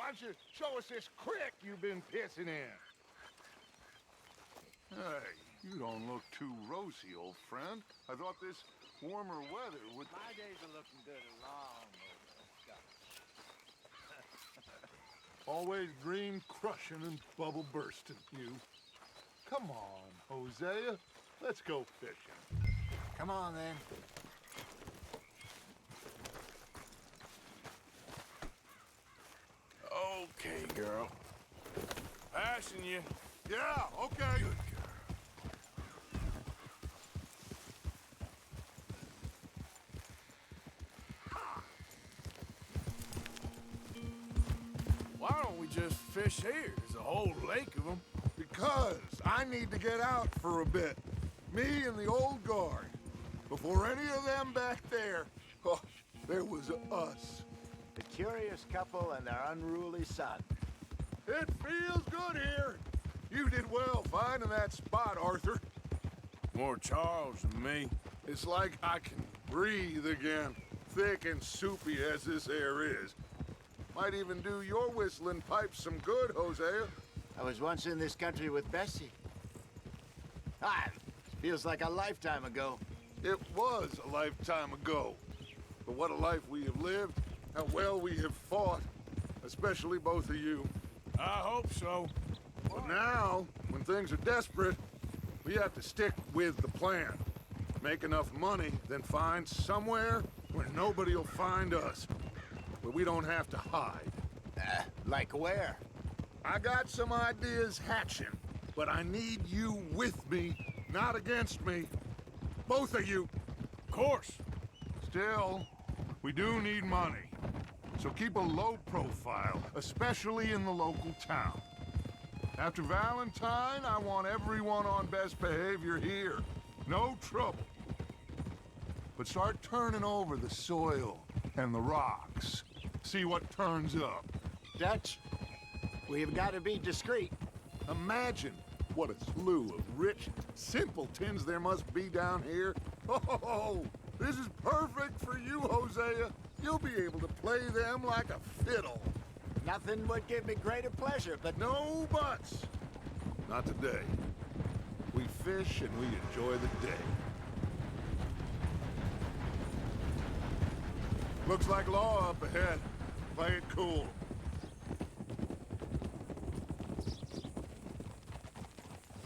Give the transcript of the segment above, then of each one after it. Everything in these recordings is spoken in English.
Why don't you show us this creek you've been pissing in? Hey, you don't look too rosy, old friend. I thought this warmer weather would... My days are looking good along over. Always green crushing and bubble bursting, you. Come on, Hosea. Let's go fishing. Come on, then. Okay, girl. Passing you. Yeah, okay. Good girl. Why don't we just fish here? There's a whole lake of them. Because I need to get out for a bit. Me and the old guard. Before any of them back there, oh, there was us. The curious couple and their unruly son. It feels good here. You did well finding that spot, Arthur. More Charles than me. It's like I can breathe again, thick and soupy as this air is. Might even do your whistling pipes some good, Hosea. I was once in this country with Bessie. Ah, feels like a lifetime ago. It was a lifetime ago. But what a life we have lived, how well we have fought, especially both of you. I hope so. But now, when things are desperate, we have to stick with the plan. Make enough money, then find somewhere where nobody will find us. Where we don't have to hide. Like where? I got some ideas hatching, but I need you with me, not against me. Both of you. Of course. Still, we do need money. So keep a low profile, especially in the local town. After Valentine, I want everyone on best behavior here. No trouble. But start turning over the soil and the rocks. See what turns up. Dutch, we've got to be discreet. Imagine what a slew of rich simpletons there must be down here. Oh, this is perfect for you, Hosea. You'll be able to play them like a fiddle. Nothing would give me greater pleasure, but No buts. Not today. We fish and we enjoy the day. Looks like law up ahead. Play it cool.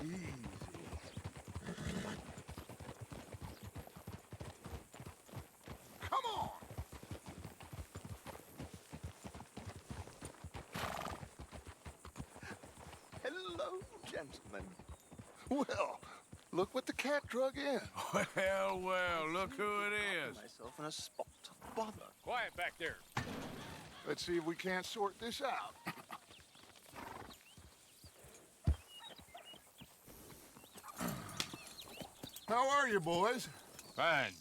Easy. Come on! hello, gentlemen. Well, look what the cat drug in. Well, well, look who it is. Myself in a spot. Bother. Quiet back there. Let's see if we can't sort this out. How are you, boys? Fine.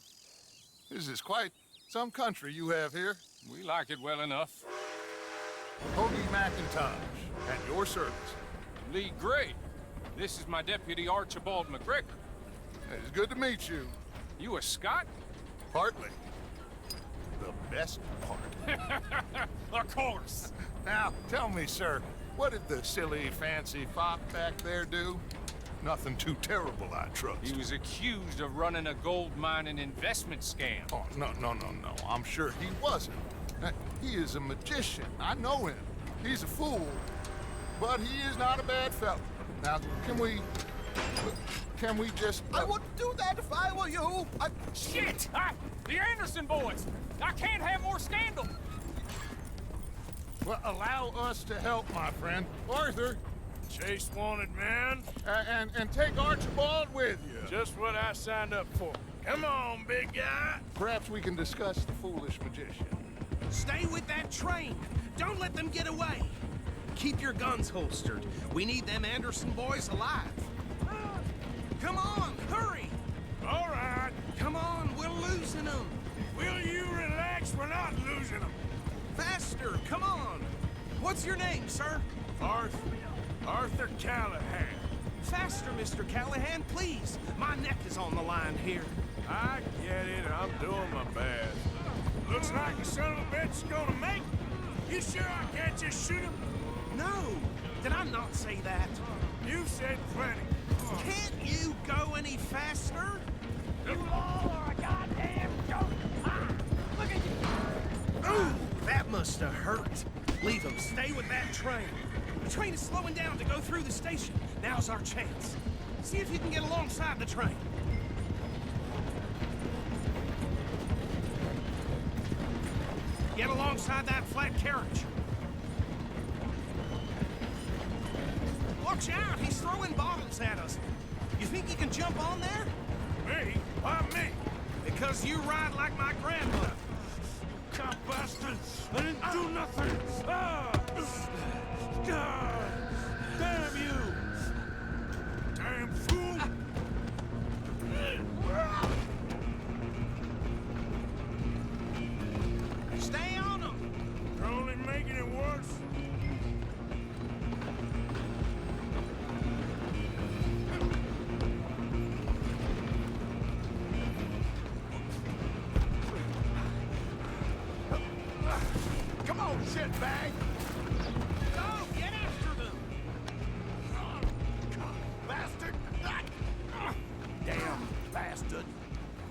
This is quite some country you have here. We like it well enough. Hoagie McIntosh, at your service. Lee Gray. This is my deputy, Archibald McGregor. It's good to meet you. You a Scot? Partly. The best part. Of course. Now, tell me, sir, what did the silly, fancy fop back there do? Nothing too terrible, I trust. He was accused of running a gold mining investment scam. Oh, no. I'm sure he wasn't. He is a magician. I know him. He's a fool. But he is not a bad fellow. Now, can we just... I wouldn't do that if I were you. Shit! The Anderson boys! I can't have more scandal! Well, allow us to help, my friend. Arthur, Chase wanted man. and take Archibald with you. Just what I signed up for. Come on, big guy. Perhaps we can discuss the foolish magician. Stay with that train. Don't let them get away. Keep your guns holstered. We need them Anderson boys alive. Come on, hurry! All right. Come on, we're losing them. Will you relax? We're not losing them. Faster, come on. What's your name, sir? Arthur Callahan. Faster, Mr. Callahan, please. My neck is on the line here. I get it. I'm doing my best. Looks like the son of a bitch is gonna make it. You sure I can't just shoot him? No! Did I not say that? You've said plenty. Can't you go any faster? You all are a goddamn joke! Ah, look at you! Ooh, that must have hurt. Leave him. Stay with that train. The train is slowing down to go through the station. Now's our chance. See if you can get alongside the train. Get alongside that flat carriage. Watch out! He's throwing bottles at us. You think you can jump on there? Me? Why me? Because you ride like my grandmother. Cop bastard! I didn't do nothing! Ah! God! Damn you! Damn fool! Stay on him! You're only making it worse. Come on, shitbag! Go! Get after them! Bastard! Damn bastard!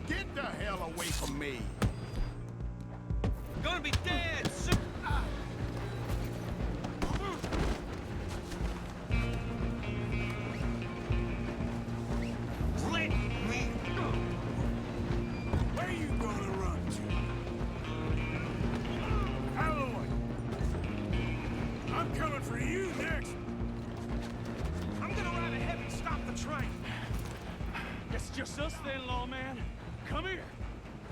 Get the hell away from me! Gonna be dead soon! Let me go! Where you gonna run to? Out of the way! I'm coming for you next! I'm gonna ride ahead and stop the train. It's just us then, lawman. Come here.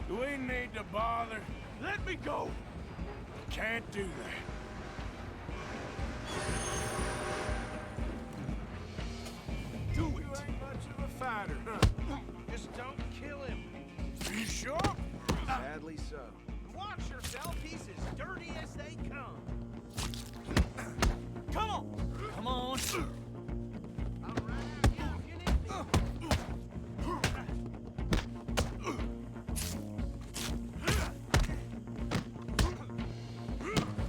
Do we need to bother? Let me go. Can't do that. Do You it! ain't much of a fighter, huh? Just don't kill him. You sure? Sadly so. Watch yourself, he's as dirty as they come. Come on. Come on.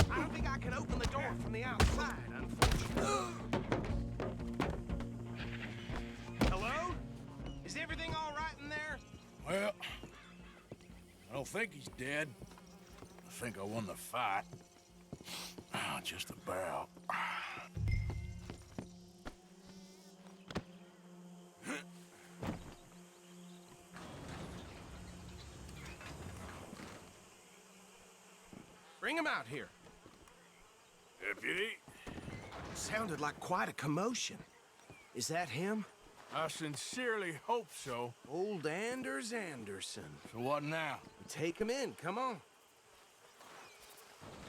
I don't think I can open the door from the outside, unfortunately. Hello? Is everything all right in there? Well, I don't think he's dead. I think I won the fight. Ah, just about. Bring him out here. Deputy, Sounded like quite a commotion. Is that him? I sincerely hope so. Old Anders Anderson. So what now? Take him in, come on.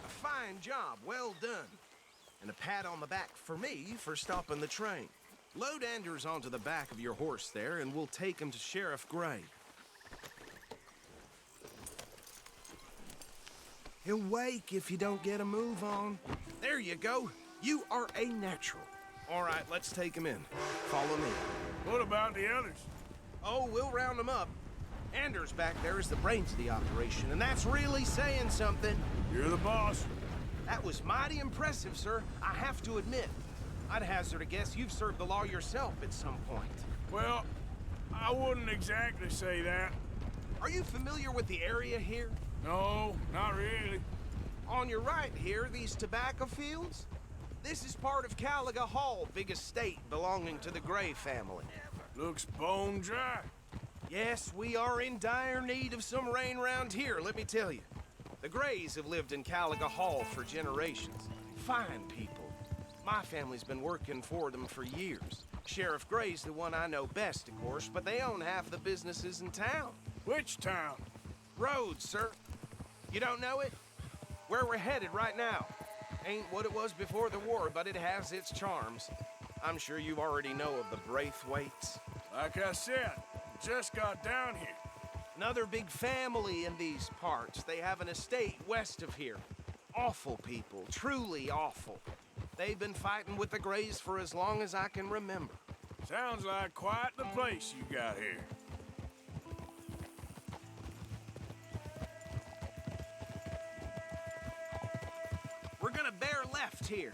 A fine job, well done. And a pat on the back for me for stopping the train. Load Anders onto the back of your horse there, and we'll take him to Sheriff Gray. He'll wake if you don't get a move on. There you go. You are a natural. All right, let's take him in. Follow me. What about the others? Oh, we'll round them up. Anders back there is the brains of the operation, and that's really saying something. You're the boss. That was mighty impressive, sir. I have to admit. I'd hazard a guess you've served the law yourself at some point. Well, I wouldn't exactly say that. Are you familiar with the area here? No, not really. On your right here, these tobacco fields? This is part of Caliga Hall, big estate belonging to the Gray family. Looks bone dry. Yes, we are in dire need of some rain round here, let me tell you. The Grays have lived in Caliga Hall for generations. Fine people. My family's been working for them for years. Sheriff Gray's the one I know best, of course, but they own half the businesses in town. Which town? Rhodes, sir. You don't know it? Where we're headed right now. Ain't what it was before the war, but it has its charms. I'm sure you already know of the Braithwaites. Like I said, just got down here. Another big family in these parts. They have an estate west of here. Awful people, truly awful. They've been fighting with the Grays for as long as I can remember. Sounds like quite the place you got here. left here.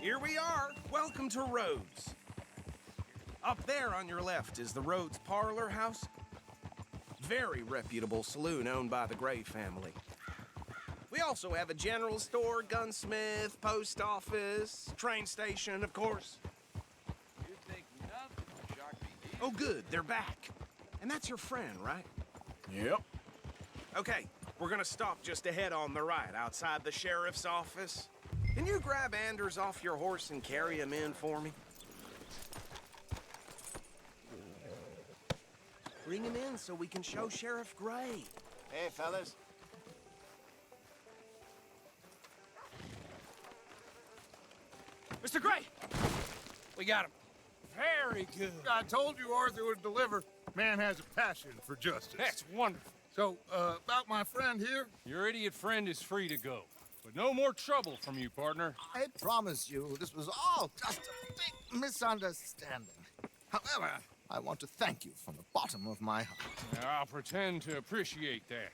Here we are. Welcome to Rhodes. Up there on your left is the Rhodes Parlor House. Very reputable saloon owned by the Gray family. We also have a general store, gunsmith, post office, train station, of course. You think nothing will shock me. Oh, good, they're back. And that's your friend, right? Yep. Okay, we're gonna stop just ahead on the right, outside the sheriff's office. Can you grab Anders off your horse and carry him in for me? Bring him in so we can show Sheriff Gray. Hey, fellas. Mr. Gray! We got him. Very good. I told you Arthur would deliver. Man has a passion for justice. That's wonderful. So, about my friend here? Your idiot friend is free to go. But no more trouble from you, partner. I promise you, this was all just a big misunderstanding. However, I want to thank you from the bottom of my heart. Now, I'll pretend to appreciate that.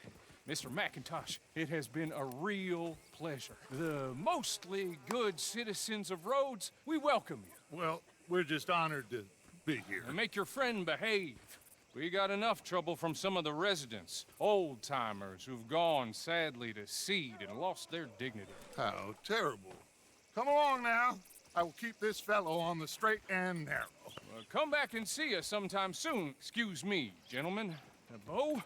Mr. McIntosh, it has been a real pleasure. The mostly good citizens of Rhodes, we welcome you. Well, we're just honored to be here. And make your friend behave. We got enough trouble from some of the residents, old-timers who've gone, sadly, to seed and lost their dignity. How terrible. Come along now. I will keep this fellow on the straight and narrow. Well, come back and see us sometime soon. Excuse me, gentlemen. Bo,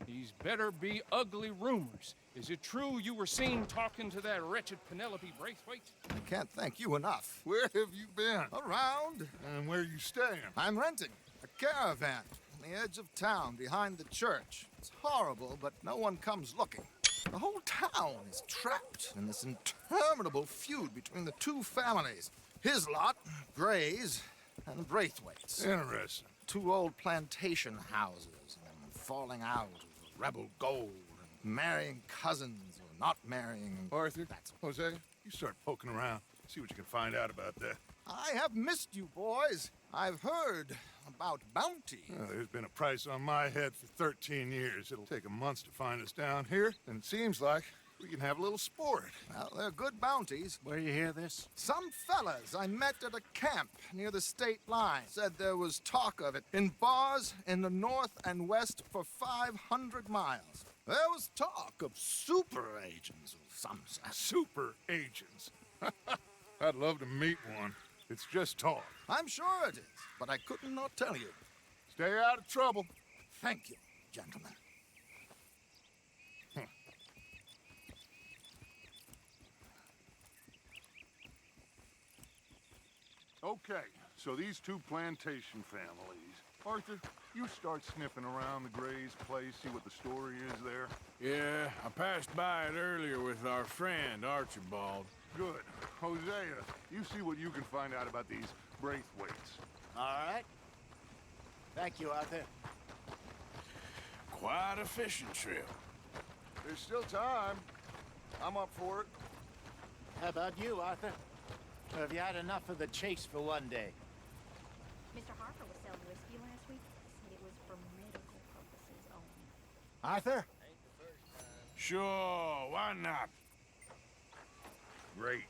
these better be ugly rumors. Is it true you were seen talking to that wretched Penelope Braithwaite? I can't thank you enough. Where have you been? Around, And where you staying? I'm renting a caravan on the edge of town behind the church. It's horrible, but no one comes looking. The whole town is trapped in this interminable feud between the two families. His lot, Gray's, and Braithwaite's. Interesting. Two old plantation houses, and falling out of rebel gold, and marrying cousins or not marrying. Arthur, That's Jose, you start poking around. See what you can find out about that. I have missed you, boys. I've heard about bounty. Well, there's been a price on my head for 13 years. It'll take a month to find us down here, and it seems like we can have a little sport. Well, they're good bounties. Where you hear this? Some fellas I met at a camp near the state line said there was talk of it in bars in the north and west for 500 miles. There was talk of super agents of some sort. Super agents. I'd love to meet one. It's just talk. I'm sure it is, but I could not tell you. Stay out of trouble. Thank you, gentlemen. Okay, so these two plantation families. Arthur, you start sniffing around the Gray's place, see what the story is there. Yeah, I passed by it earlier with our friend, Archibald. Good. Hosea, you see what you can find out about these Braithwaites. All right. Thank you, Arthur. Quite a fishing trip. There's still time. I'm up for it. How about you, Arthur? Or have you had enough of the chase for one day? Mr. Harper was selling whiskey last week. Said it was for medical purposes only. Arthur? Sure, why not? Great.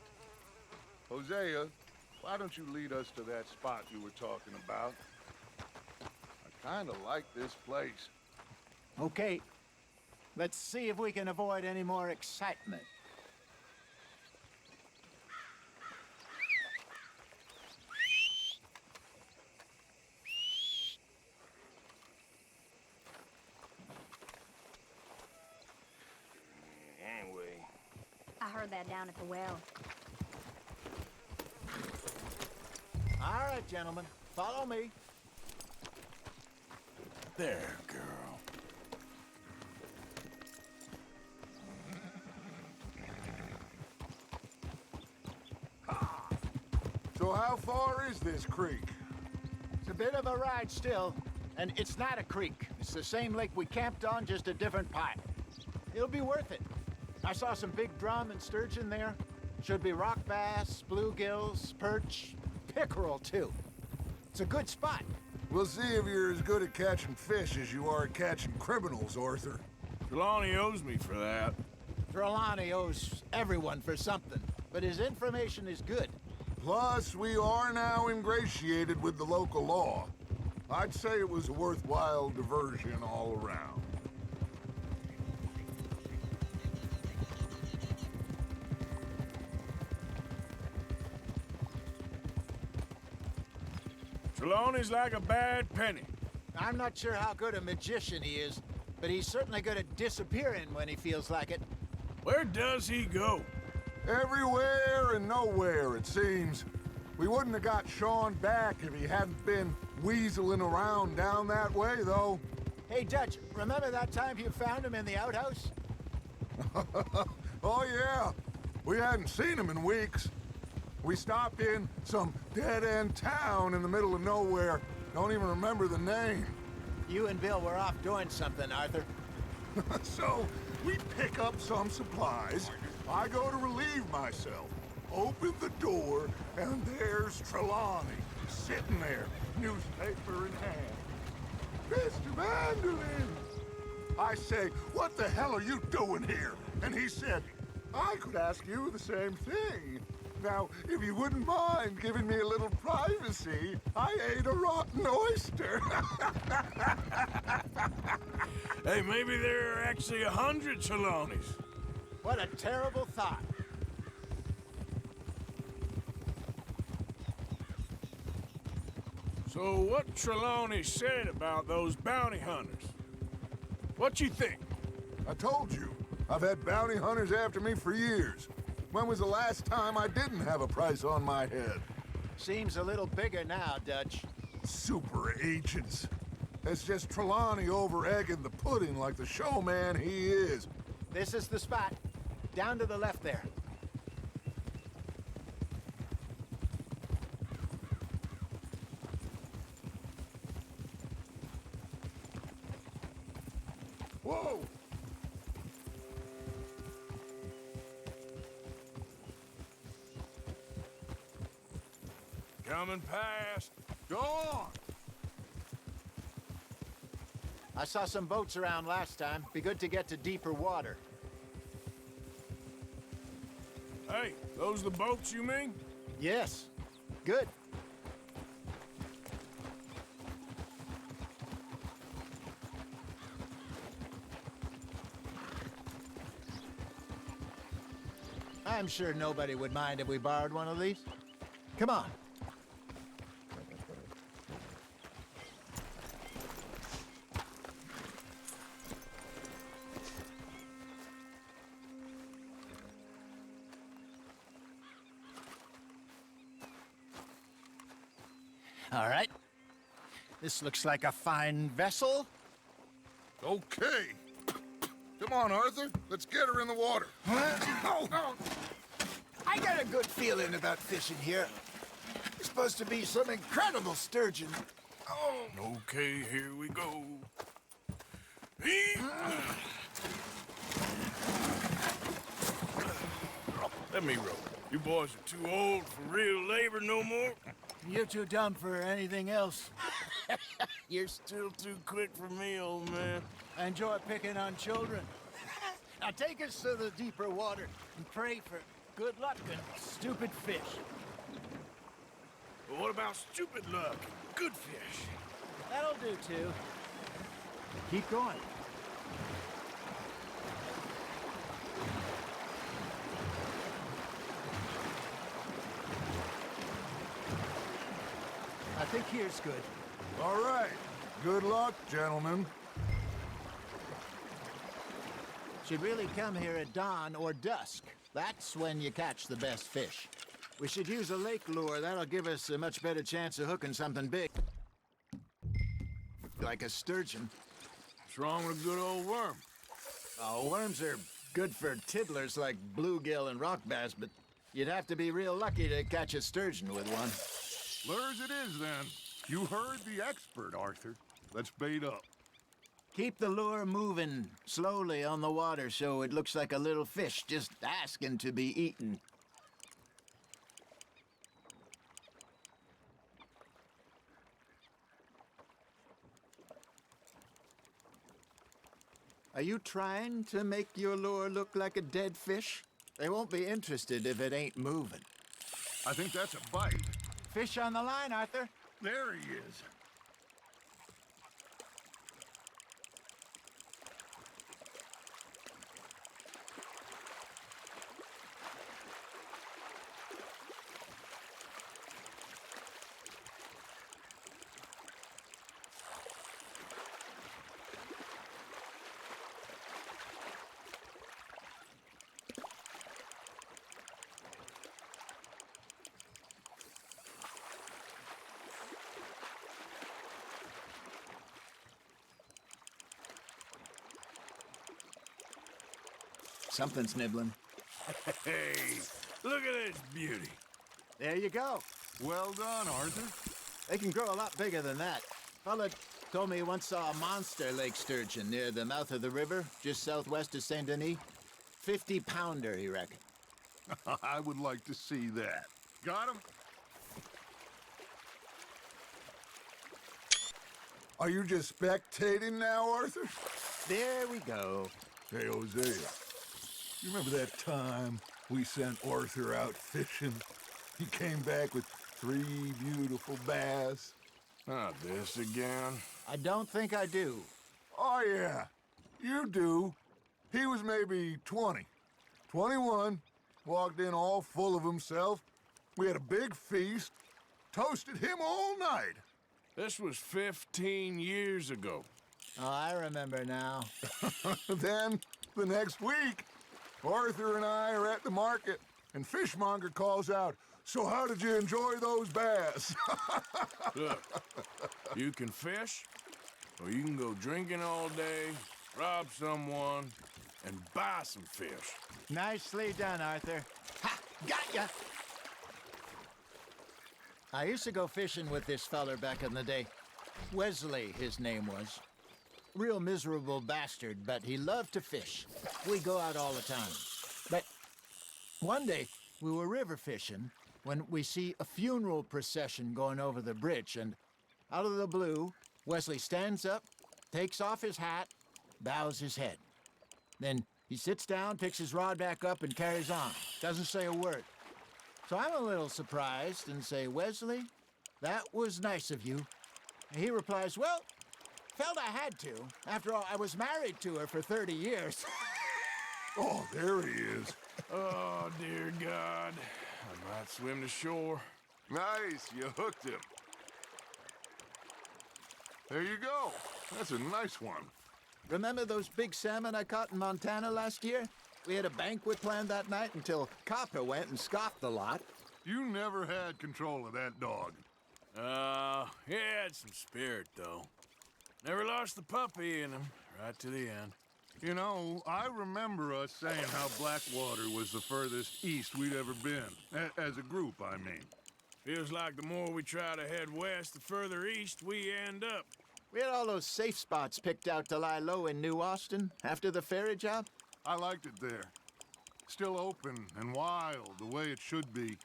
Hosea, why don't you lead us to that spot you were talking about? I kind of like this place. Okay. Let's see if we can avoid any more excitement. Anyway. I heard that down at the well. All right, gentlemen. Follow me. There, girl. So how far is this creek? It's a bit of a ride still, and it's not a creek. It's the same lake we camped on, just a different part. It'll be worth it. I saw some big drum and sturgeon there. Should be rock bass, bluegills, perch, pickerel too. It's a good spot. We'll see if you're as good at catching fish as you are at catching criminals, Arthur. Trelawney owes me for that. Trelawney owes everyone for something, but his information is good. Plus, we are now ingratiated with the local law. I'd say it was a worthwhile diversion all around. Trelawney's like a bad penny. I'm not sure how good a magician he is, but he's certainly good at disappearing when he feels like it. Where does he go? Everywhere and nowhere, it seems. We wouldn't have got Sean back if he hadn't been weaseling around down that way, though. Hey, Dutch, remember that time you found him in the outhouse? Oh, yeah. We hadn't seen him in weeks. We stopped in some dead-end town in the middle of nowhere. Don't even remember the name. You and Bill were off doing something, Arthur. So, we pick up some supplies. I go to relieve myself. Open the door, and there's Trelawney, sitting there, newspaper in hand. Mr. Vanderlyn! I say, what the hell are you doing here? And he said, I could ask you the same thing. Now, if you wouldn't mind giving me a little privacy, I ate a rotten oyster. Hey, maybe there are actually 100 Trelawneys. What a terrible thought. So what Trelawney said about those bounty hunters? What you think? I told you, I've had bounty hunters after me for years. When was the last time I didn't have a price on my head? Seems a little bigger now, Dutch. Super agents. It's just Trelawney over-egging the pudding like the showman he is. This is the spot. Down to the left there. Whoa! Coming past. Go on! I saw some boats around last time. Be good to get to deeper water. Hey, those the boats you mean? Yes. Good. I'm sure nobody would mind if we borrowed one of these. Come on. All right. This looks like a fine vessel. Okay. Come on, Arthur. Let's get her in the water. I got a good feeling about fishing here. It's supposed to be some incredible sturgeon. Okay, here we go. Let me row. You boys are too old for real labor no more. You're too dumb for anything else. You're still too quick for me, old man. I enjoy picking on children. Now take us to the deeper water and pray for good luck and stupid fish. But what about stupid luck and good fish? That'll do, too. Keep going. I think here's good. All right. Good luck, gentlemen. Should really come here at dawn or dusk. That's when you catch the best fish. We should use a lake lure. That'll give us a much better chance of hooking something big. Like a sturgeon. What's wrong with a good old worm? Oh, worms are good for tiddlers like bluegill and rock bass, but you'd have to be real lucky to catch a sturgeon with one. Lures it is, then. You heard the expert, Arthur. Let's bait up. Keep the lure moving slowly on the water so it looks like a little fish just asking to be eaten. Are you trying to make your lure look like a dead fish? They won't be interested if it ain't moving. I think that's a bite. Fish on the line, Arthur. There he is. Something's nibbling. Hey, look at this beauty. There you go. Well done, Arthur. They can grow a lot bigger than that. Fella told me he once saw a monster lake sturgeon near the mouth of the river, just southwest of Saint Denis. 50-pounder, he reckoned. I would like to see that. Got him? Are you just spectating now, Arthur? There we go. Hey, Hosea. You remember that time we sent Arthur out fishing? He came back with 3 beautiful bass. Not this again. I don't think I do. Oh, yeah. You do. He was maybe 20. 21. Walked in all full of himself. We had a big feast. Toasted him all night. This was 15 years ago. Oh, I remember now. Then, the next week, Arthur and I are at the market, and Fishmonger calls out, "So how did you enjoy those bass?" Look, you can fish, or you can go drinking all day, rob someone, and buy some fish. Nicely done, Arthur. Ha! Got ya! I used to go fishing with this feller back in the day. Wesley, his name was. Real miserable bastard, but he loved to fish. We go out all the time. But one day, we were river fishing when we see a funeral procession going over the bridge, and out of the blue, Wesley stands up, takes off his hat, bows his head. Then he sits down, picks his rod back up, and carries on. Doesn't say a word. So I'm a little surprised and say, "Wesley, that was nice of you." And he replies, "Well, felt I had to. After all, I was married to her for 30 years. Oh, there he is. Oh, dear God. I might swim to shore. Nice, you hooked him. There you go. That's a nice one. Remember those big salmon I caught in Montana last year? We had a banquet planned that night until Copper went and scoffed the lot. You never had control of that dog. He had some spirit, though. Never lost the puppy in him, right to the end. You know, I remember us saying how Blackwater was the furthest east we'd ever been. As a group, I mean. Feels like the more we try to head west, the further east we end up. We had all those safe spots picked out to lie low in New Austin after the ferry job. I liked it there. Still open and wild, the way it should be.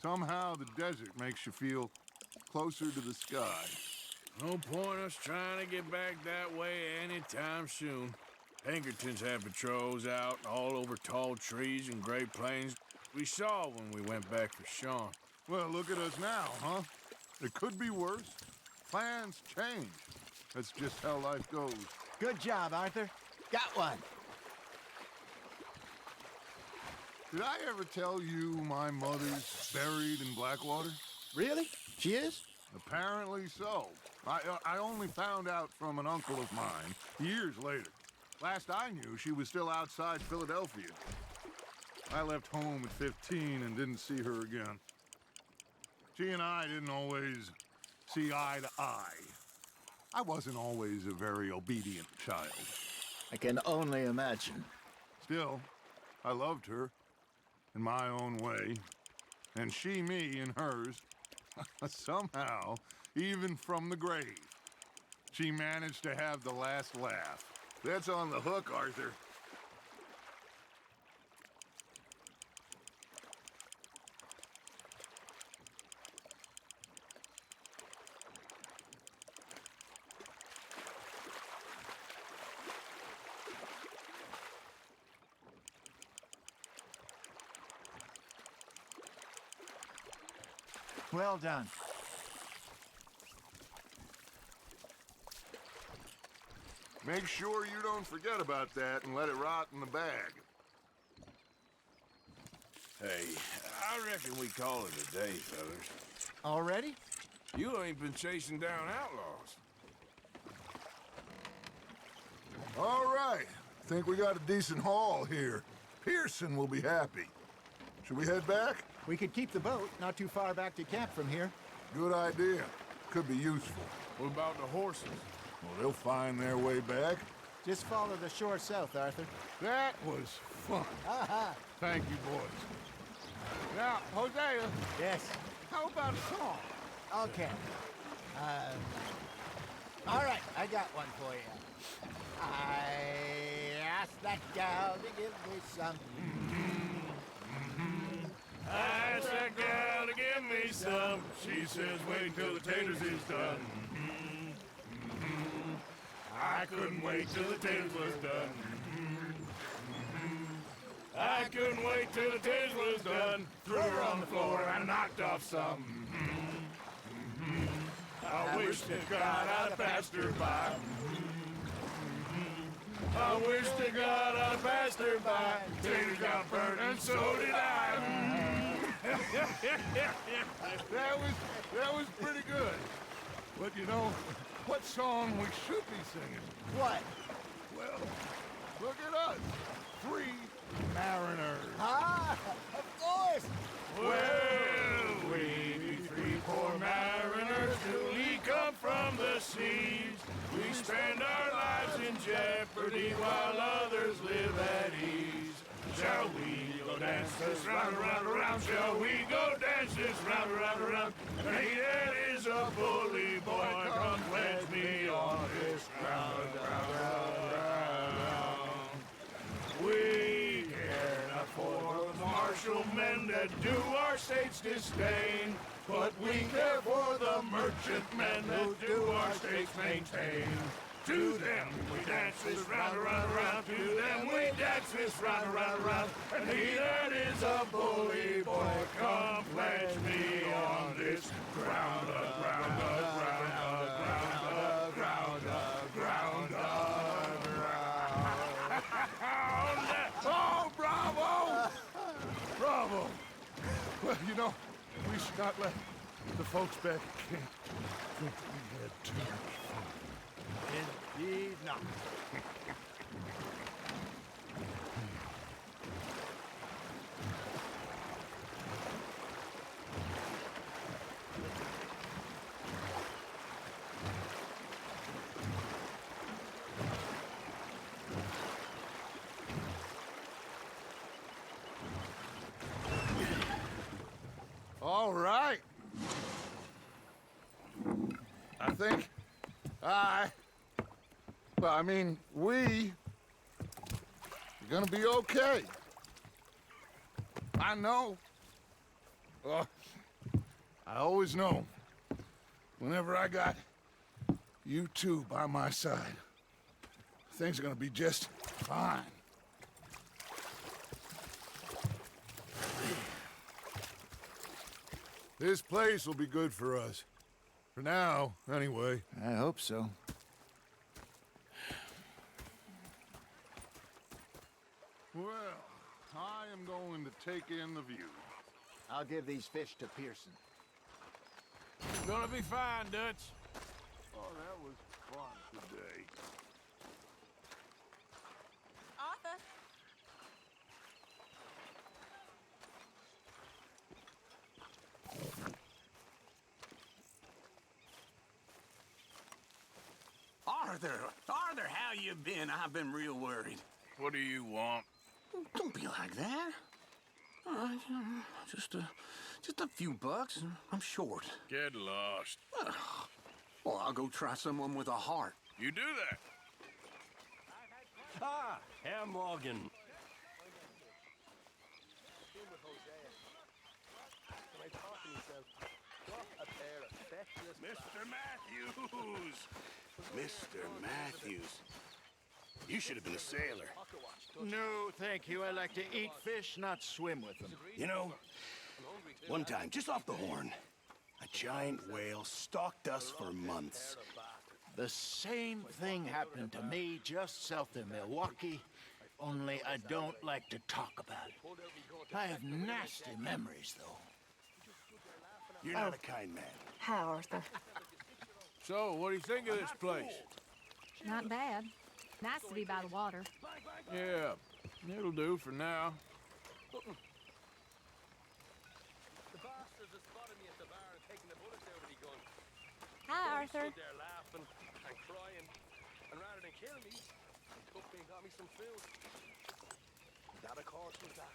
Somehow the desert makes you feel closer to the sky. No point us trying to get back that way anytime soon. Pinkertons had patrols out all over tall trees and Great Plains. We saw when we went back for Sean. Well, look at us now, huh? It could be worse. Plans change. That's just how life goes. Good job, Arthur. Got one. Did I ever tell you my mother's buried in Blackwater? Really? She is? Apparently so. I only found out from an uncle of mine years later. Last I knew, she was still outside Philadelphia. I left home at 15 and didn't see her again. She and I didn't always see eye to eye. I wasn't always a very obedient child. I can only imagine. Still, I loved her in my own way, and she me in hers. Somehow, even from the grave. She managed to have the last laugh. That's on the hook, Arthur. Well done. Make sure you don't forget about that and let it rot in the bag. Hey, I reckon we call it a day, fellas. Already? You ain't been chasing down outlaws. All right. Think we got a decent haul here. Pearson will be happy. Should we head back? We could keep the boat not too far back to camp from here. Good idea. Could be useful. What about the horses? Well, they'll find their way back. Just follow the shore south, Arthur. That was fun. Thank you, boys. Now, Hosea, Yes. how about a song? Okay. All right, I got one for you. I asked that gal to give me some. I asked that gal to give me some. She says wait till the taters is done. I couldn't wait till the taters was done. I couldn't wait till the taters was done. Threw her on the floor and I knocked off some. I wish to God I'd passed her by. I wish to God I'd passed her by. Taters got burnt and so did I. That was pretty good. But you know, what song we should be singing? What? Well, look at us. 3 mariners. Ah, of course. Well, we be 3 poor mariners till we come from the seas. We spend our lives in jeopardy while others live at ease. Shall we go dance this round, around, around? Shall we go dance this round, around, around? Hey, that is a bully boy. Come pledge me on this ground, ground, ground. We care not for the martial men that do our state's disdain, but we care for the merchant men that do our state's maintain. To them we dance this round, around, around. To them we dance this round, around, around. And he that is a bully boy, come pledge me on this ground, ground, ground, ground, ground, ground, ground. Oh, bravo! Bravo! Well, you know, we should not let the folks back at camp think that we had too much fun. Indeed not. All right. I think we are gonna be okay. I know. I always know. Whenever I got you two by my side, things are gonna be just fine. This place will be good for us. For now, anyway. I hope so. Well, I am going to take in the view. I'll give these fish to Pearson. Gonna be fine, Dutch. Oh, that was fun today. Arthur. Arthur, how you been? I've been real worried. What do you want? Don't be like that. Just a few bucks. I'm short. Get lost. Well, I'll go try someone with a heart. You do that. Ah, Herr Morgan. Mr. Matthews! Mr. Matthews. You should have been a sailor. No, thank you. I like to eat fish, not swim with them. You know, one time, just off the Horn, a giant whale stalked us for months. The same thing happened to me just south of Milwaukee, only I don't like to talk about it. I have nasty memories, though. You're not a kind man. Hi, Arthur. So, what do you think of this place? Not bad. Nice to be by the water. Yeah, it'll do for now. The bastards have spotted me at the bar and taken the bullets out of me gun. Hi, Arthur. Stood there laughing and crying, and rather than kill me, they took me and got me some food. That, of course, was that.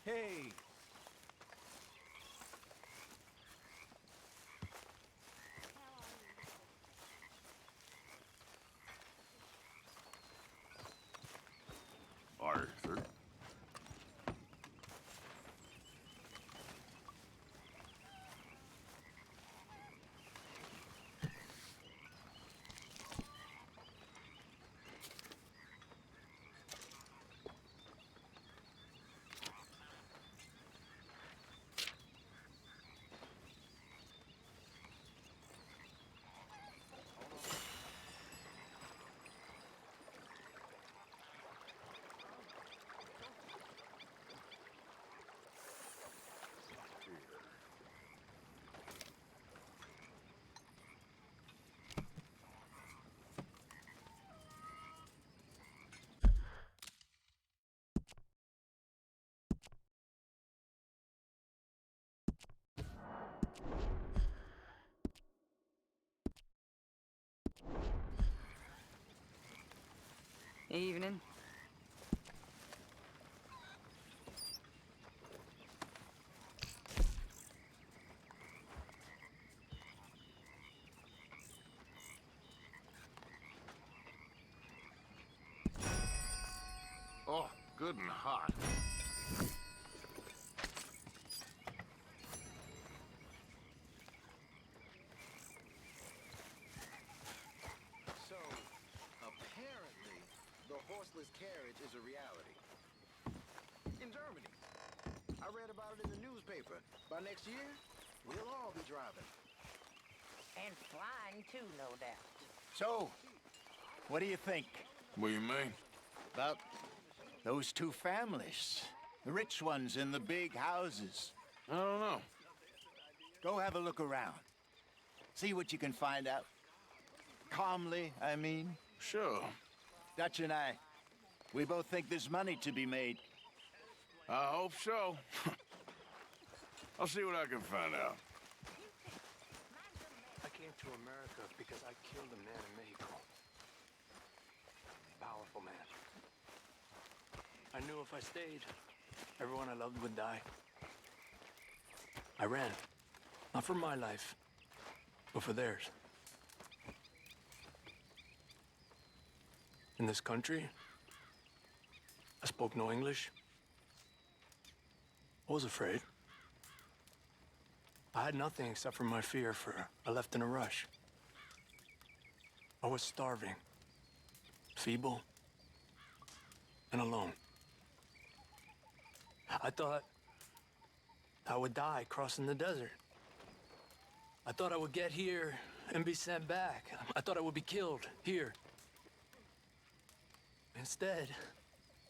Hey, Arthur. Evening. Oh, good and hot. So, apparently, the horseless carriage is a reality. In Germany. I read about it in the newspaper. By next year, we'll all be driving. And flying too, no doubt. so, what do you think What do you mean? about those two families? The rich ones in the big houses. I don't know. Go have a look around. See what you can find out. Calmly, I mean. Sure. Dutch and I, we both think there's money to be made. I hope so. I'll see what I can find out. I came to America because I killed a man in Mexico. Powerful man. I knew if I stayed, everyone I loved would die. I ran. Not for my life, but for theirs. In this country, I spoke no English. I was afraid. I had nothing except for my fear for I left in a rush. I was starving, feeble, and alone. I thought I would die crossing the desert. I thought I would get here and be sent back. I thought I would be killed here. Instead,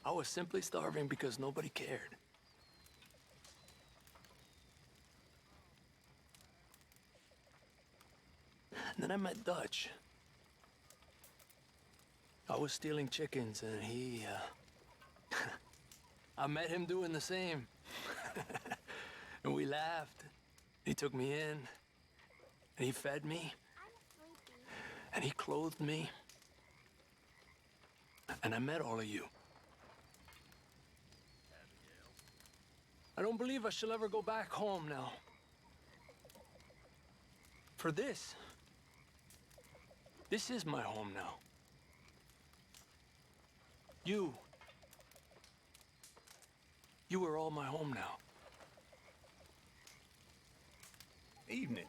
I was simply starving because nobody cared. And then I met Dutch. I was stealing chickens, and he, I met him doing the same. And we laughed. He took me in, and he fed me, and he clothed me. And I met all of you. I don't believe I shall ever go back home now. For this is my home now. You are all my home now. Evening.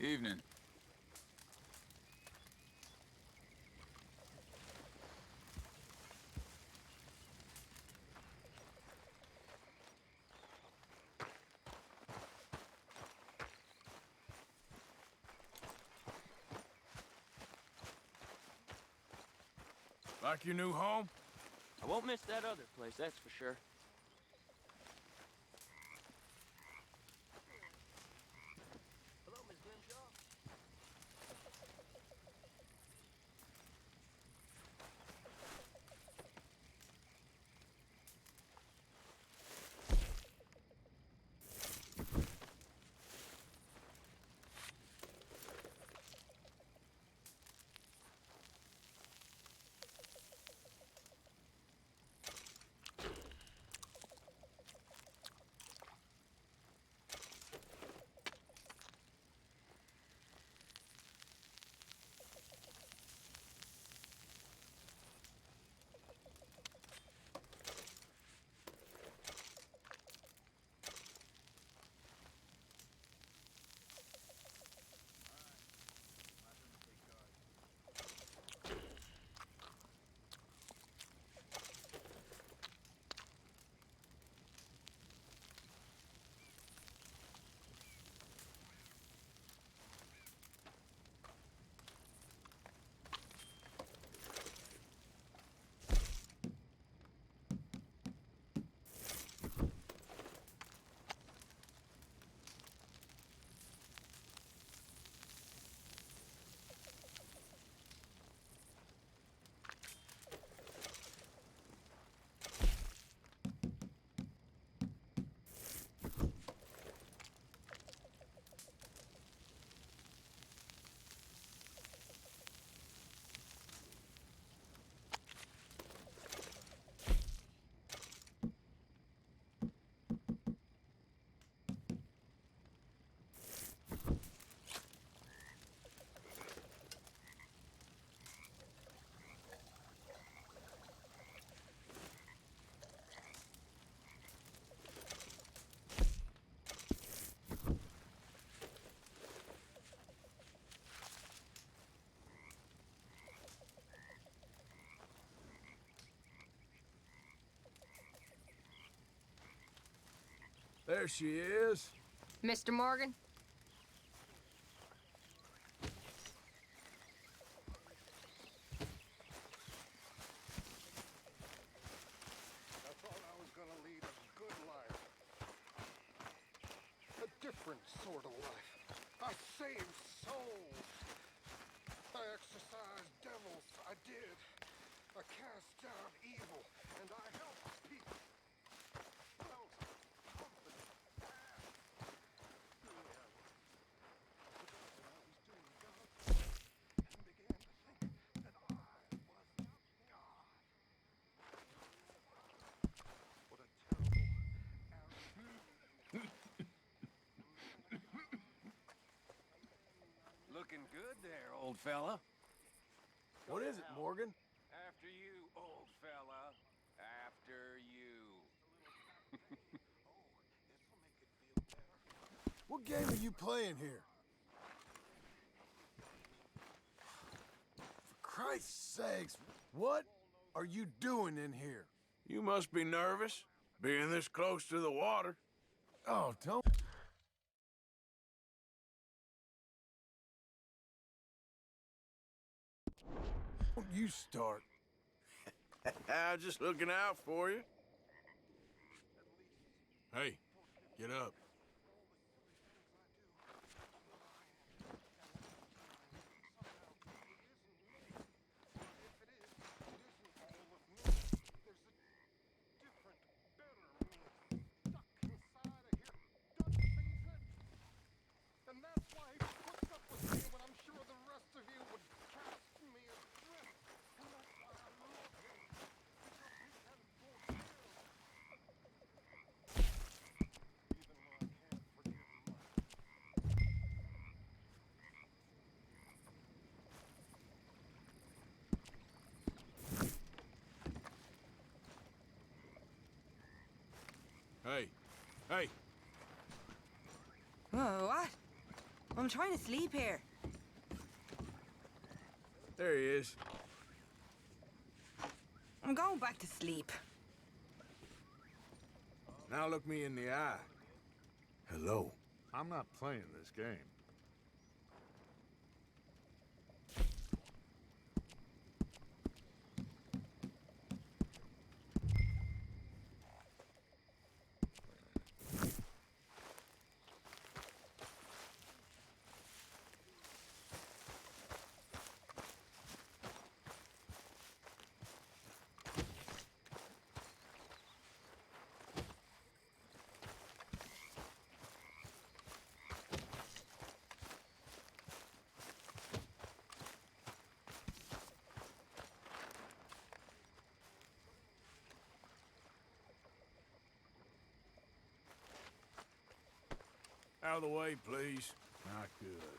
Evening. Like your new home? I won't miss that other place, that's for sure. There she is. Mr. Morgan? I thought I was gonna lead a good life. A different sort of life. I saved souls. I exorcised devils. I did. I cast out evil, and I helped people. Looking good there, old fella. What is it, Morgan? After you, old fella. After you. What game are you playing here? For Christ's sakes, what are you doing in here? You must be nervous, being this close to the water. Oh, don't... Don't you start. I'm just looking out for you. Hey, get up. And that's why he puts up with me when I'm sure the rest of you would cast me adrift. And that's why I love him. Because he can fulfill. Even when I can't forgive myself. Hey, hey, Whoa, what? I'm trying to sleep here. there he is. I'm going back to sleep. Now look me in the eye. Hello. I'm not playing this game. Out of the way, please. Not good.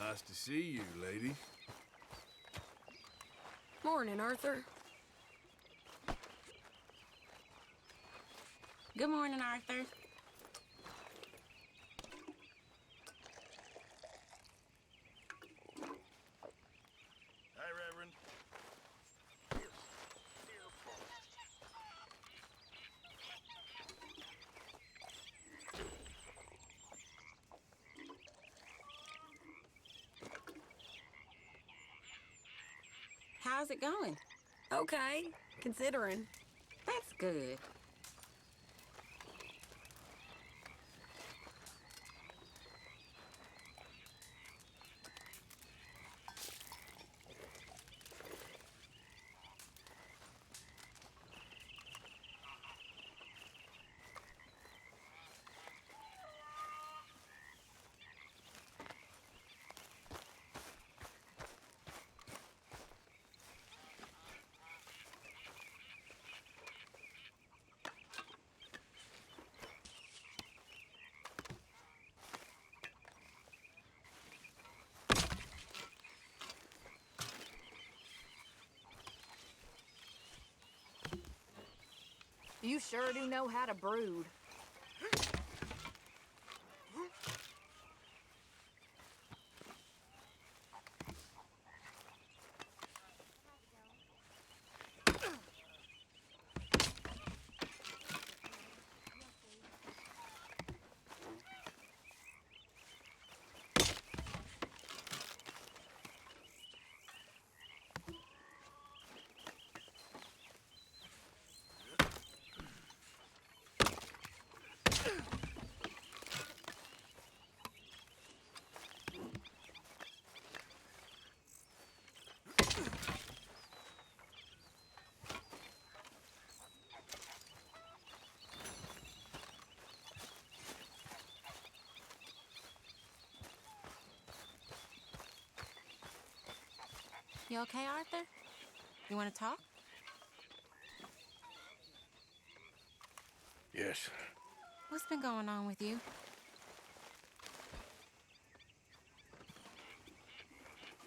Nice to see you, lady. Morning, Arthur. Good morning, Arthur. Hi, Reverend. How's it going? Okay, considering. That's good. You sure do know how to brood. You okay, Arthur? You want to talk? Yes. What's been going on with you?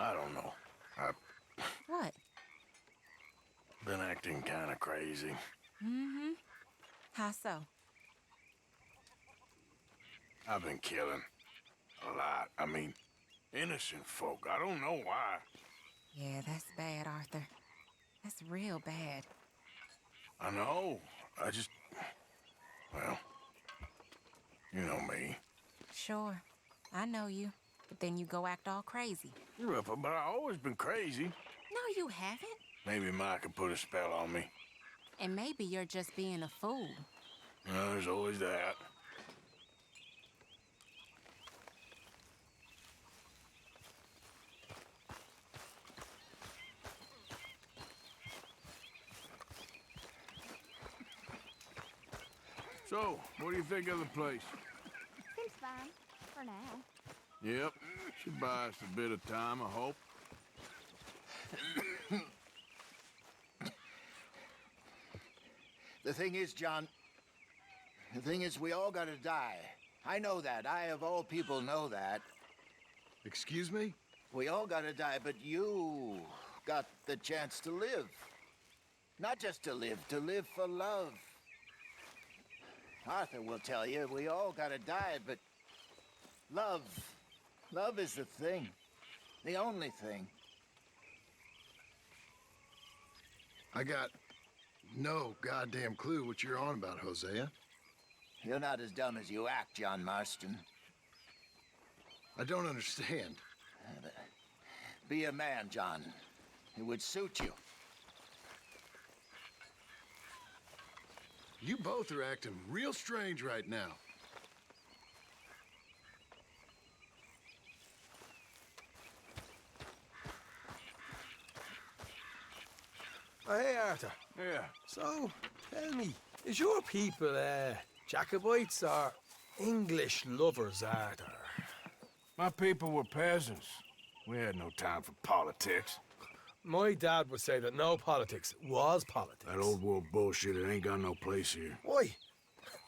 I don't know. I've What? been acting kind of crazy. Mm-hmm. How so? I've been killing. A lot. I mean, innocent folk. I don't know why. Yeah, that's bad, Arthur. That's real bad. I know. I just... Well... You know me. Sure. I know you. But then you go act all crazy. But I've always been crazy. No, you haven't. Maybe Mike could put a spell on me. And maybe you're just being a fool. No, there's always that. So, what do you think of the place? Seems fine. For now. Yep. Should buy us a bit of time, I hope. The thing is, John, we all gotta die. I know that. I, of all people, know that. Excuse me? We all gotta die, but you got the chance to live. Not just to live for love. Arthur will tell you, we all gotta die, but love is the thing. The only thing. I got no goddamn clue what you're on about, Hosea. You're not as dumb as you act, John Marston. I don't understand. Be a man, John. It would suit you. You both are acting real strange right now. Oh, hey, Arthur. Yeah. So, tell me, is your people, Jacobites or English lovers, Arthur? My people were peasants. We had no time for politics. My dad would say that no politics was politics. That old world bullshit, it ain't got no place here. Why?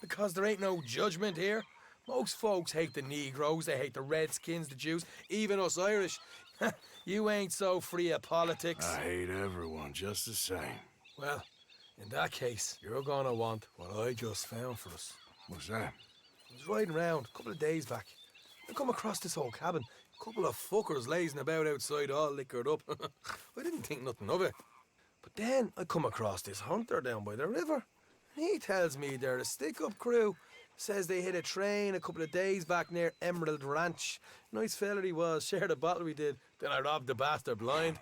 Because there ain't no judgment here? Most folks hate the Negroes, they hate the Redskins, the Jews, even us Irish. You ain't so free of politics. I hate everyone just the same. Well, in that case, you're gonna want what I just found for us. What's that? I was riding around a couple of days back. I come across this old cabin. A couple of fuckers lazing about outside all liquored up. I didn't think nothing of it. But then I come across this hunter down by the river. And he tells me they're a stick-up crew. Says they hit a train a couple of days back near Emerald Ranch. Nice fella he was, shared a bottle we did. Then I robbed the bastard blind.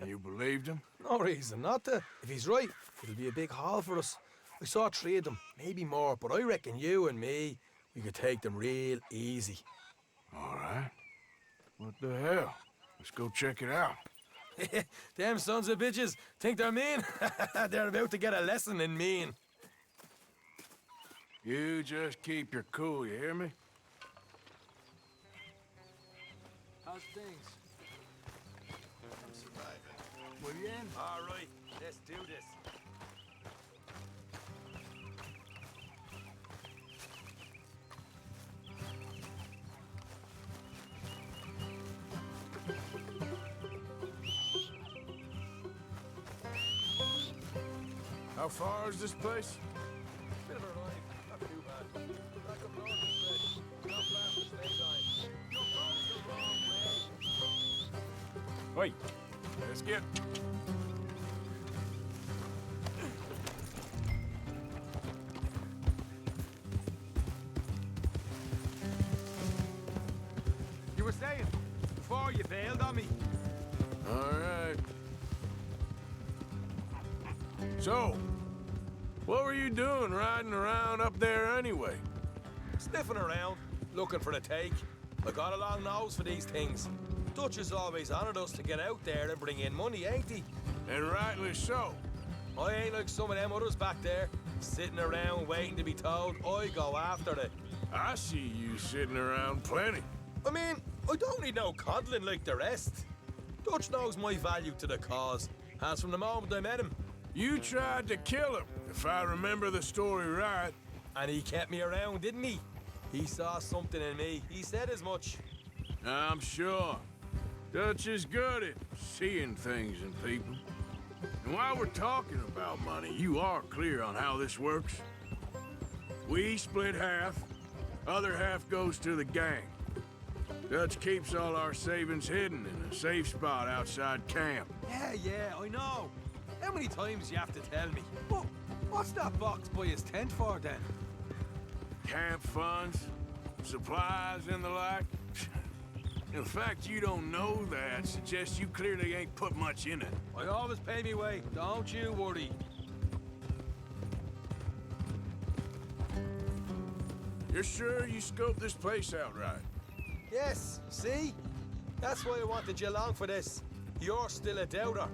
You believed him? No reason not to. If he's right, it'll be a big haul for us. I saw 3 of them, maybe more, but I reckon you and me, we could take them real easy. All right. What the hell? Let's go check it out. Them sons of bitches think they're mean. They're about to get a lesson in mean. You just keep your cool, you hear me? How's things? I'm surviving. Will you in? All right, let's do this. How far is this place? Bit of a ride, not too bad. Back up north is fresh. Not far from stay time. You're going the wrong way. Wait, let's get... You were saying, before you bailed on me. All right. So, what were you doing riding around up there anyway? Sniffing around, looking for the take. I got a long nose for these things. Dutch has always honoured us to get out there and bring in money, ain't he? And rightly so. I ain't like some of them others back there, sitting around waiting to be told. I go after it. I see you sitting around plenty. I mean, I don't need no coddling like the rest. Dutch knows my value to the cause, as from the moment I met him. You tried to kill him, if I remember the story right. And he kept me around, didn't he? He saw something in me. He said as much. I'm sure. Dutch is good at seeing things in people. And while we're talking about money, you are clear on how this works? We split half, other half goes to the gang. Dutch keeps all our savings hidden in a safe spot outside camp. Yeah, I know. How many times you have to tell me? But what's that box by his tent for, then? Camp funds, supplies, and the like. The fact you don't know that suggests you clearly ain't put much in it. I always pay me way, don't you worry. You're sure you scoped this place out right? Yes, see? That's why I wanted you along for this. You're still a doubter.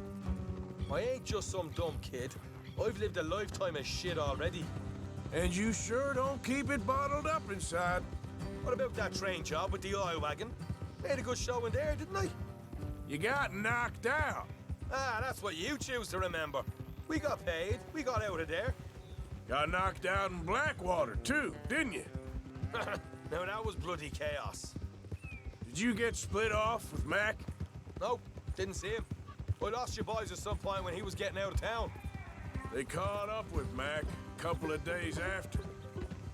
I ain't just some dumb kid. I've lived a lifetime of shit already. And you sure don't keep it bottled up inside. What about that train job with the oil wagon? Made a good show in there, didn't I? You got knocked out. Ah, that's what you choose to remember. We got paid. We got out of there. Got knocked out in Blackwater, too, didn't you? Now, that was bloody chaos. Did you get split off with Mac? Nope, didn't see him. I lost your boys at some point when he was getting out of town. They caught up with Mac a couple of days after.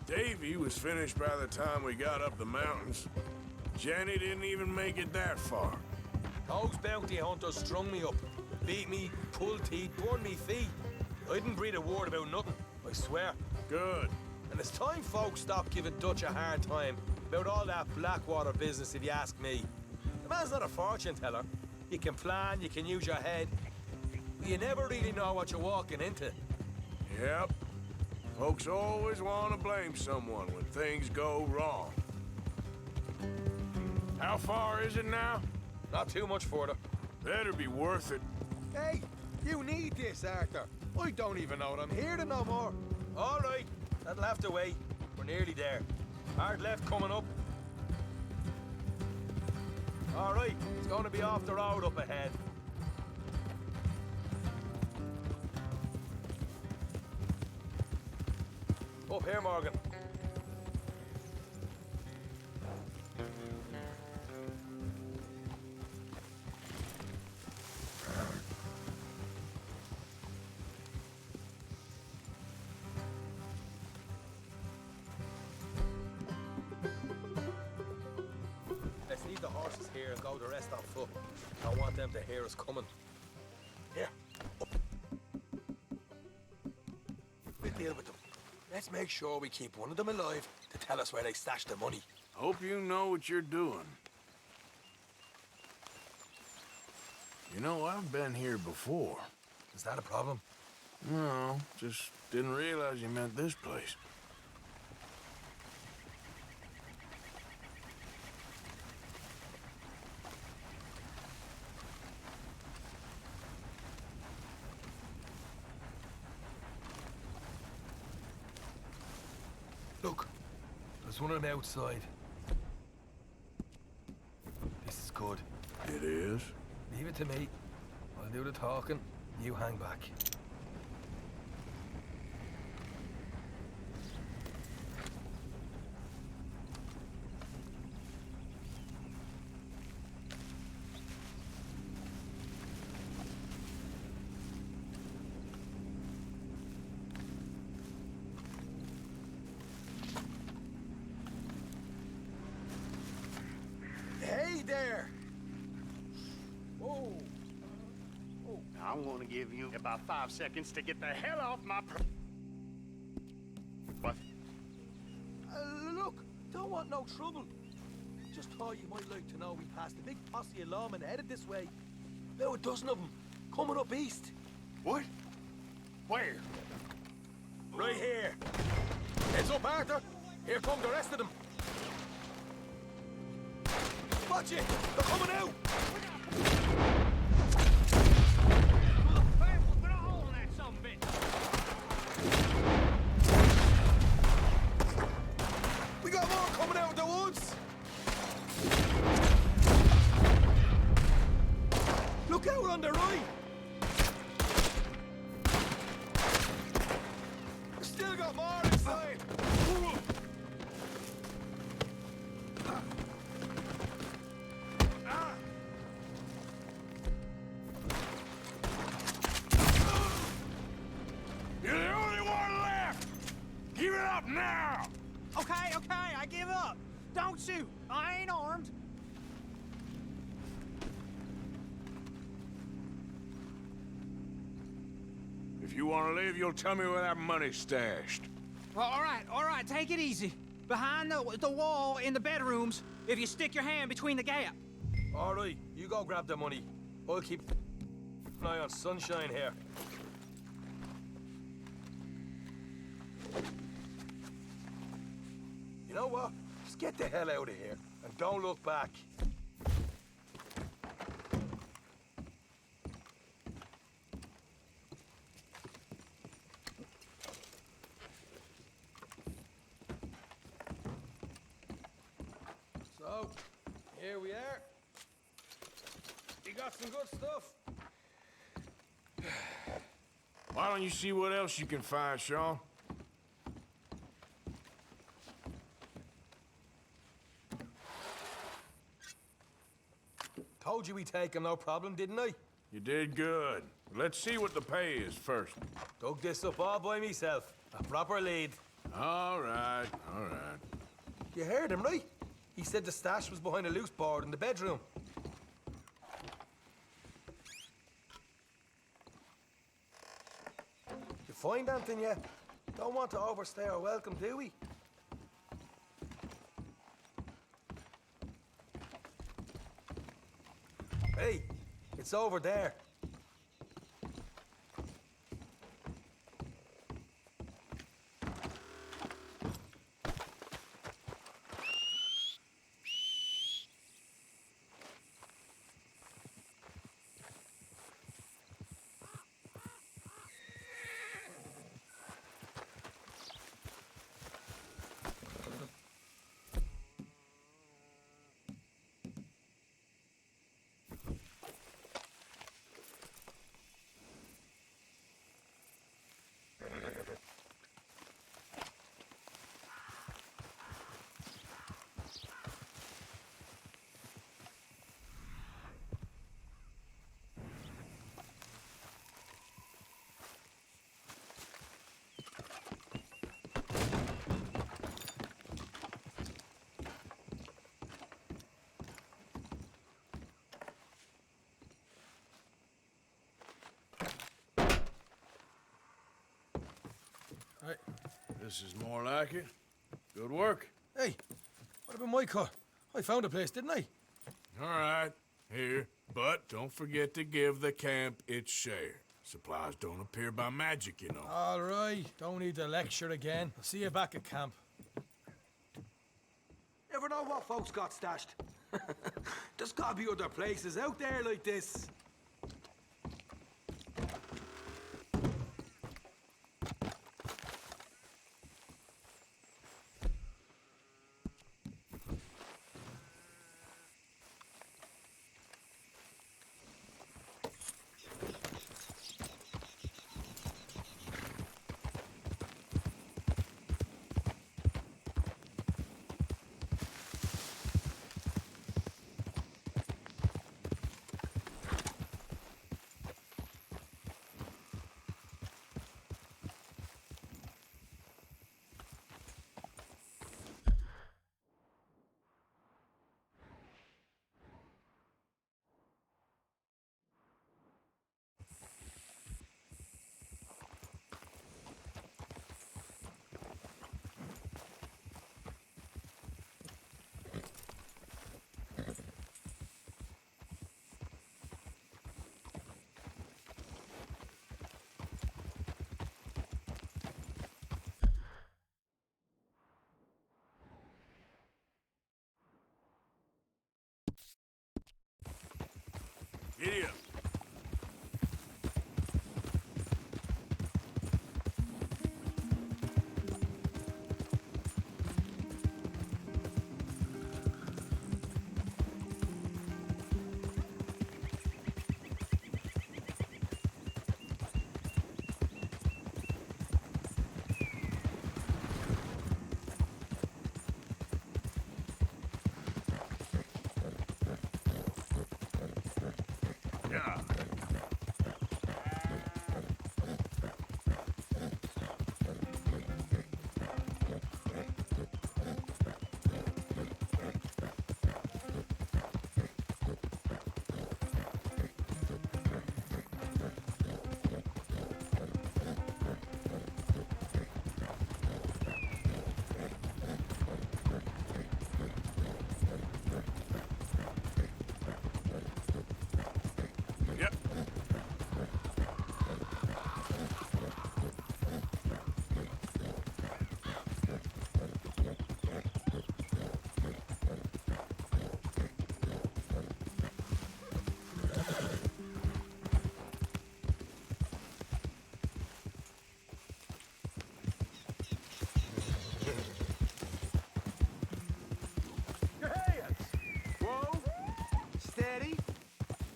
Davy was finished by the time we got up the mountains. Jenny didn't even make it that far. Those bounty hunters strung me up, beat me, pulled teeth, burned me feet. I didn't breathe a word about nothing, I swear. Good. And it's time folks stopped giving Dutch a hard time about all that Blackwater business, if you ask me. The man's not a fortune teller. You can plan, you can use your head, but you never really know what you're walking into. Yep. Folks always want to blame someone when things go wrong. How far is it now? Not too much further. Better be worth it. Hey, you need this, Arthur. I don't even know what I'm here to no more. All right, that'll have to wait. We're nearly there. Hard left coming up. All right, it's going to be off the road up ahead. Up here, Morgan. follow the rest on foot. I want them to hear us coming. Here. Up. We'll deal with them. Let's make sure we keep one of them alive to tell us where they stashed the money. Hope you know what you're doing. You know, I've been here before. Is that a problem? No, just didn't realize you meant this place. Look, there's one on the outside. This is good. It is? Leave it to me. I'll do the talking. You hang back. Hey there! Whoa! I'm gonna give you about 5 seconds to get the hell off my What? Look, don't want no trouble. Just thought you might like to know we passed a big posse of lawmen headed this way. About a dozen of them, coming up east. What? Where? Right here. Heads up, Arthur. Here come the rest of them. Watch it! They're coming out! Put a hole in that sumbitch. We got more coming out of the woods! Look out on the right! We still got more inside! You're the only one left! Give it up now! Okay, I give up. Don't shoot. I ain't armed. If you want to leave, you'll tell me where that money's stashed. Well, all right, take it easy. Behind the wall in the bedrooms, if you stick your hand between the gap. All right, you go grab the money. I'll keep an eye on Sunshine here. You know what? Just get the hell out of here and don't look back. So, here we are. You got some good stuff. Why don't you see what else you can find, Sean? Told you we'd take him, no problem, didn't I? You did good. Let's see what the pay is first. Dug this up all by myself. A proper lead. All right, all right. You heard him, right? He said the stash was behind a loose board in the bedroom. You find anything yet? Don't want to overstay our welcome, do we? Hey, it's over there. Right. This is more like it. Good work. Hey, what about my car? I found a place, didn't I? All right, here. But don't forget to give the camp its share. Supplies don't appear by magic, you know. All right, don't need to lecture again. I'll see you back at camp. Never know what folks got stashed. There's gotta be other places out there like this. Giddy up. Yeah. Your hands! Whoa! Steady!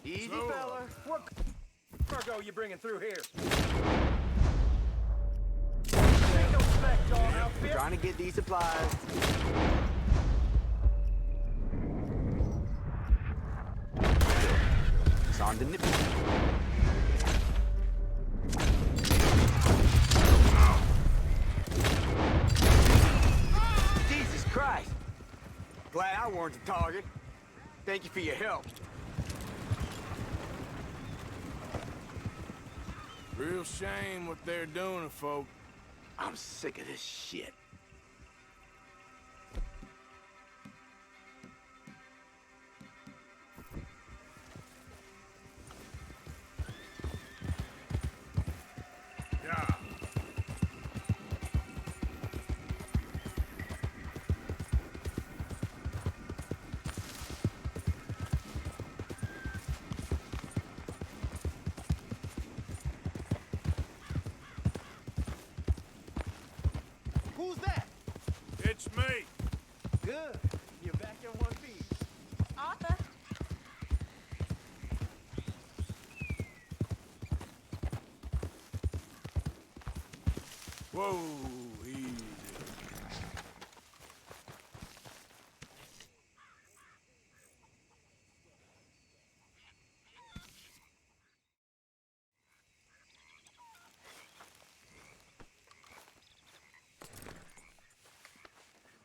Easy, Slow. fella. What cargo you bringing through here? Ain't no smack dog outfit. Trying to get these supplies. It's on the nip. Jesus Christ! Glad I weren't the target. Thank you for your help. Real shame what they're doing to folk. I'm sick of this shit. Yeah. Who's that? It's me. Good. You're back in one piece. Arthur. Whoa, easy.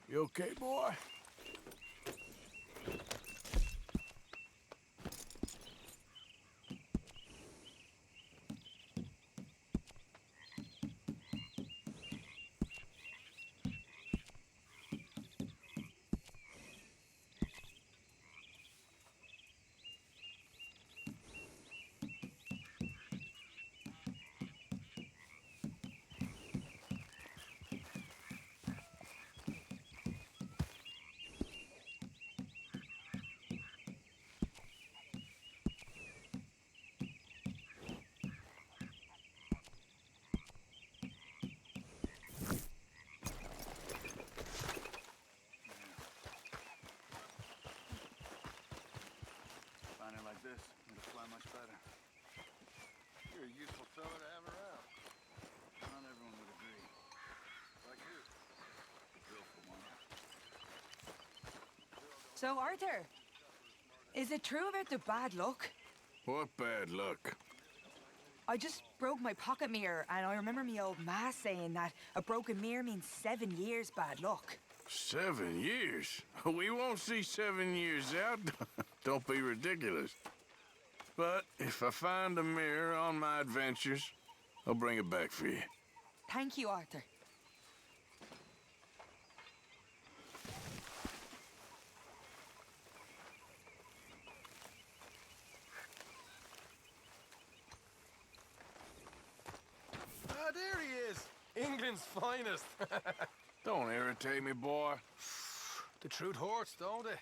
You okay, boy? this, it'll fly much better. You're a useful fella to have around. Not everyone would agree. Like you. Bill for one. So, Arthur, is it true about the bad luck? What bad luck? I just broke my pocket mirror, and I remember me old ma saying that a broken mirror means 7 years bad luck. 7 years? We won't see 7 years out. Don't be ridiculous. But if I find a mirror on my adventures, I'll bring it back for you. Thank you, Arthur. Ah, there he is. England's finest. Don't irritate me, boy. The truth hurts, don't it?